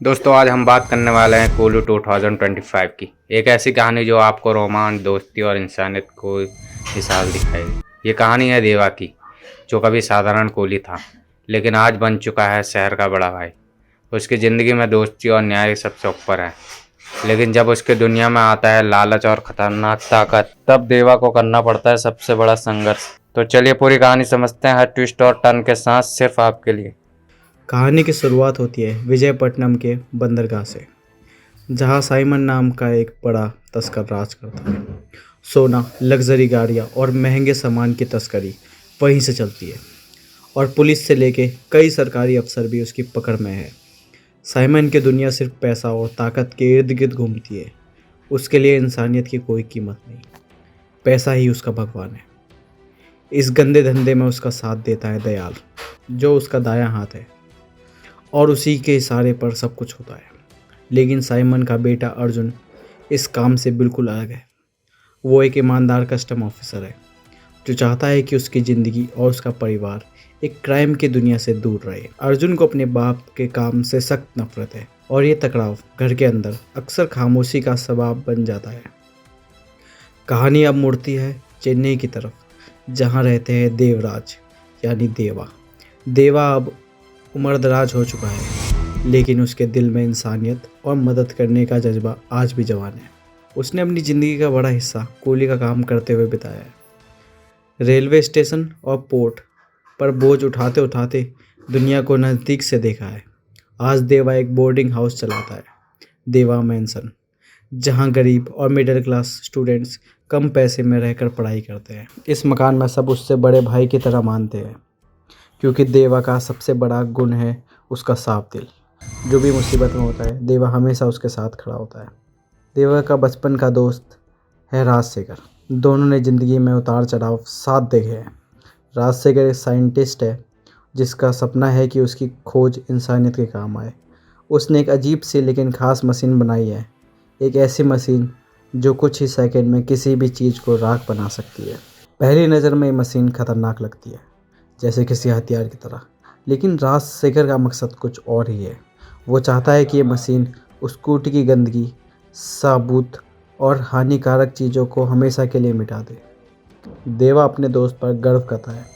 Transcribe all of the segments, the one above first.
दोस्तों आज हम बात करने वाले हैं कोलू 2025 की। एक ऐसी कहानी जो आपको रोमांच, दोस्ती और इंसानियत को मिसाल दिखाएगी। ये कहानी है देवा की, जो कभी साधारण कोली था लेकिन आज बन चुका है शहर का बड़ा भाई। उसकी ज़िंदगी में दोस्ती और न्याय सबसे ऊपर है, लेकिन जब उसके दुनिया में आता है लालच और खतरनाक ताकत, तब देवा को करना पड़ता है सबसे बड़ा संघर्ष। तो चलिए पूरी कहानी समझते हैं, हर ट्विस्ट और टर्न के साथ, सिर्फ आपके लिए। कहानी की शुरुआत होती है विजयपट्टनम के बंदरगाह से, जहां साइमन नाम का एक बड़ा तस्कर राज करता है। सोना, लग्जरी गाड़ियां और महंगे सामान की तस्करी वहीं से चलती है, और पुलिस से लेके कई सरकारी अफसर भी उसकी पकड़ में है। साइमन की दुनिया सिर्फ पैसा और ताकत के इर्द गिर्द घूमती है। उसके लिए इंसानियत की कोई कीमत नहीं, पैसा ही उसका भगवान है। इस गंदे धंधे में उसका साथ देता है दयाल, जो उसका दायां हाथ है, और उसी के इशारे पर सब कुछ होता है। लेकिन साइमन का बेटा अर्जुन इस काम से बिल्कुल अलग है। वो एक ईमानदार कस्टम ऑफिसर है, जो चाहता है कि उसकी ज़िंदगी और उसका परिवार एक क्राइम की दुनिया से दूर रहे। अर्जुन को अपने बाप के काम से सख्त नफरत है, और ये टकराव घर के अंदर अक्सर खामोशी का सबब बन जाता है। कहानी अब मुड़ती है चेन्नई की तरफ, जहाँ रहते हैं देवराज यानी देवा। देवा अब उम्रदराज हो चुका है, लेकिन उसके दिल में इंसानियत और मदद करने का जज्बा आज भी जवान है। उसने अपनी ज़िंदगी का बड़ा हिस्सा कूली का काम करते हुए बिताया है। रेलवे स्टेशन और पोर्ट पर बोझ उठाते उठाते दुनिया को नज़दीक से देखा है। आज देवा एक बोर्डिंग हाउस चलाता है, देवा मैंसन, जहां गरीब और मिडिल क्लास स्टूडेंट्स कम पैसे में रहकर पढ़ाई करते हैं। इस मकान में सब उससे बड़े भाई की तरह मानते हैं, क्योंकि देवा का सबसे बड़ा गुण है उसका साफ दिल। जो भी मुसीबत में होता है, देवा हमेशा उसके साथ खड़ा होता है। देवा का बचपन का दोस्त है राजशेखर। दोनों ने ज़िंदगी में उतार चढ़ाव साथ देखे हैं। राजशेखर एक साइंटिस्ट है, जिसका सपना है कि उसकी खोज इंसानियत के काम आए। उसने एक अजीब सी लेकिन ख़ास मशीन बनाई है, एक ऐसी मशीन जो कुछ ही सेकंड में किसी भी चीज़ को राख बना सकती है। पहली नज़र में ये मशीन खतरनाक लगती है, जैसे किसी हथियार की तरह, लेकिन राजशेखर का मकसद कुछ और ही है। वो चाहता है कि ये मशीन उस कूट की गंदगी, साबुत और हानिकारक चीज़ों को हमेशा के लिए मिटा दे। देवा अपने दोस्त पर गर्व करता है,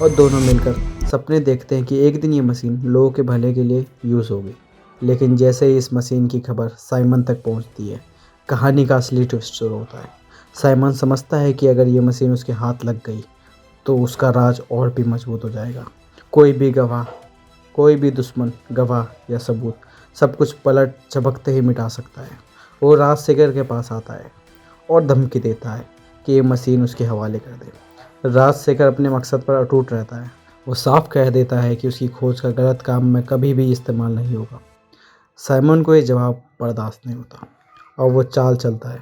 और दोनों मिलकर सपने देखते हैं कि एक दिन ये मशीन लोगों के भले के लिए यूज़ होगी। लेकिन जैसे ही इस मशीन की खबर साइमन तक पहुंचती है, कहानी का असली ट्विस्ट शुरू होता है। साइमन समझता है कि अगर ये मशीन उसके हाथ लग गई तो उसका राज और भी मजबूत हो जाएगा। कोई भी गवाह, कोई भी दुश्मन, गवाह या सबूत, सब कुछ पलट झपकते ही मिटा सकता है। वो राजशेखर के पास आता है और धमकी देता है कि ये मशीन उसके हवाले कर दे। राजशेखर अपने मकसद पर अटूट रहता है। वो साफ कह देता है कि उसकी खोज का गलत काम में कभी भी इस्तेमाल नहीं होगा। साइमन को ये जवाब बर्दाश्त नहीं होता, और वो चाल चलता है।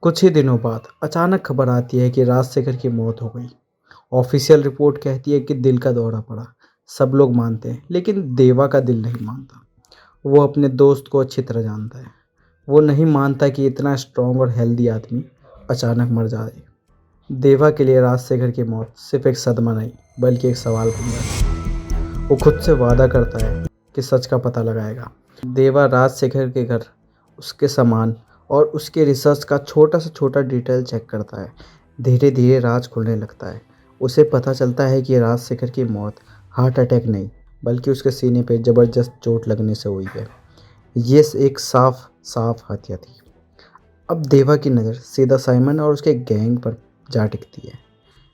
कुछ ही दिनों बाद अचानक खबर आती है कि राजशेखर की मौत हो गई। ऑफिशियल रिपोर्ट कहती है कि दिल का दौरा पड़ा। सब लोग मानते हैं, लेकिन देवा का दिल नहीं मानता। वो अपने दोस्त को अच्छी तरह जानता है। वो नहीं मानता कि इतना स्ट्रांग और हेल्दी आदमी अचानक मर जाए। देवा के लिए राजशेखर की मौत सिर्फ एक सदमा नहीं, बल्कि एक सवाल बन जाता है। वो खुद से वादा करता है कि सच का पता लगाएगा। देवा राजशेखर के घर, उसके सामान और उसके रिसर्च का छोटा से छोटा डिटेल चेक करता है। धीरे धीरे राज खुलने लगता है। उसे पता चलता है कि राजशेखर की मौत हार्ट अटैक नहीं, बल्कि उसके सीने पे ज़बरदस्त चोट लगने से हुई है। ये एक साफ साफ हत्या थी। अब देवा की नज़र सीधा साइमन और उसके गैंग पर जा टिकती है।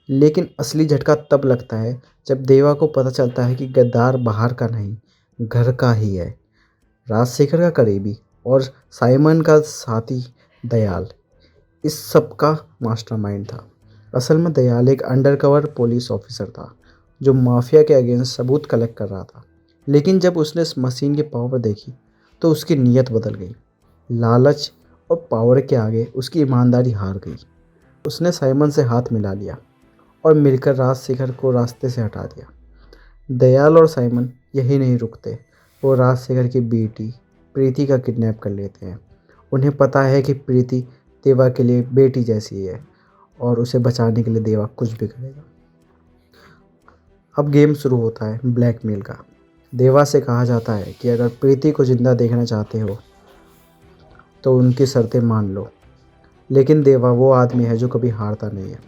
लेकिन असली झटका तब लगता है जब देवा को पता चलता है कि गद्दार बाहर का नहीं, घर का ही है। राजशेखर का करीबी और साइमन का साथी दयाल इस सब का मास्टरमाइंड था। असल में दयाल एक अंडरकवर पुलिस ऑफिसर था, जो माफिया के अगेंस्ट सबूत कलेक्ट कर रहा था। लेकिन जब उसने इस मशीन की पावर देखी, तो उसकी नीयत बदल गई। लालच और पावर के आगे उसकी ईमानदारी हार गई। उसने साइमन से हाथ मिला लिया और मिलकर राजशेखर को रास्ते से हटा दिया। दयाल और साइमन यही नहीं रुकते। वो राजशेखर की बेटी प्रीति का किडनैप कर लेते हैं। उन्हें पता है कि प्रीति देवा के लिए बेटी जैसी है, और उसे बचाने के लिए देवा कुछ भी करेगा। अब गेम शुरू होता है ब्लैकमेल का। देवा से कहा जाता है कि अगर प्रीति को ज़िंदा देखना चाहते हो तो उनकी शर्तें मान लो। लेकिन देवा वो आदमी है जो कभी हारता नहीं है।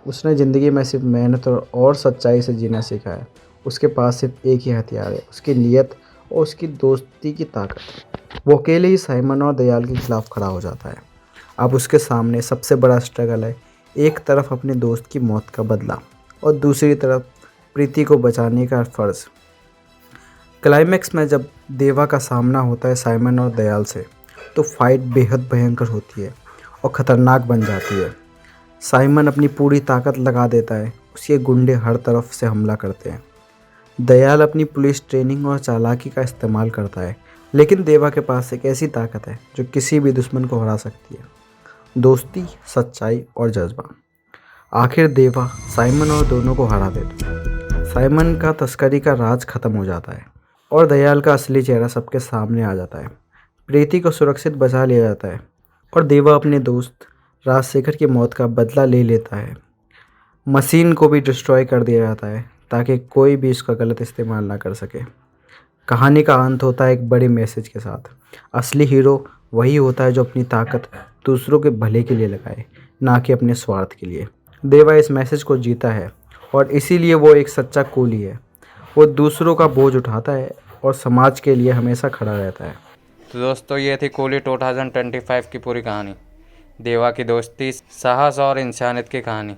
उसने ज़िंदगी में सिर्फ मेहनत और सच्चाई से जीना सीखा है। उसके पास सिर्फ एक ही हथियार है, उसकी नीयत और उसकी दोस्ती की ताकत। वो अकेले ही साइमन और दयाल के खिलाफ खड़ा हो जाता है। अब उसके सामने सबसे बड़ा स्ट्रगल है, एक तरफ अपने दोस्त की मौत का बदला और दूसरी तरफ प्रीति को बचाने का फ़र्ज़। क्लाइमैक्स में जब देवा का सामना होता है साइमन और दयाल से, तो फाइट बेहद भयंकर होती है और ख़तरनाक बन जाती है। साइमन अपनी पूरी ताकत लगा देता है, उसके गुंडे हर तरफ से हमला करते हैं। दयाल अपनी पुलिस ट्रेनिंग और चालाकी का इस्तेमाल करता है, लेकिन देवा के पास एक ऐसी ताकत है जो किसी भी दुश्मन को हरा सकती है, दोस्ती, सच्चाई और जज्बा। आखिर देवा साइमन और दोनों को हरा देता है। साइमन का तस्करी का राज खत्म हो जाता है और दयाल का असली चेहरा सबके सामने आ जाता है। प्रीति को सुरक्षित बचा लिया जाता है और देवा अपने दोस्त राजशेखर की मौत का बदला ले लेता है। मशीन को भी डिस्ट्रॉय कर दिया जाता है ताकि कोई भी इसका गलत इस्तेमाल ना कर सके। कहानी का अंत होता है एक बड़े मैसेज के साथ। असली हीरो वही होता है जो अपनी ताकत दूसरों के भले के लिए लगाए, ना कि अपने स्वार्थ के लिए। देवा इस मैसेज को जीता है और इसीलिए वो एक सच्चा कूली है। वो दूसरों का बोझ उठाता है और समाज के लिए हमेशा खड़ा रहता है। तो दोस्तों ये थी कूली 2025 की पूरी कहानी। देवा की दोस्ती, साहस और इंसानियत की कहानी।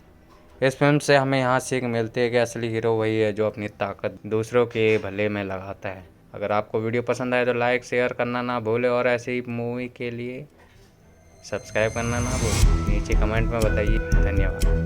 इस फिल्म से हमें यहाँ सीख मिलती है कि असली हीरो वही है जो अपनी ताकत दूसरों के भले में लगाता है। अगर आपको वीडियो पसंद आए तो लाइक शेयर करना ना भूलें और ऐसी ही मूवी के लिए सब्सक्राइब करना ना भूलें। नीचे कमेंट में बताइए। धन्यवाद।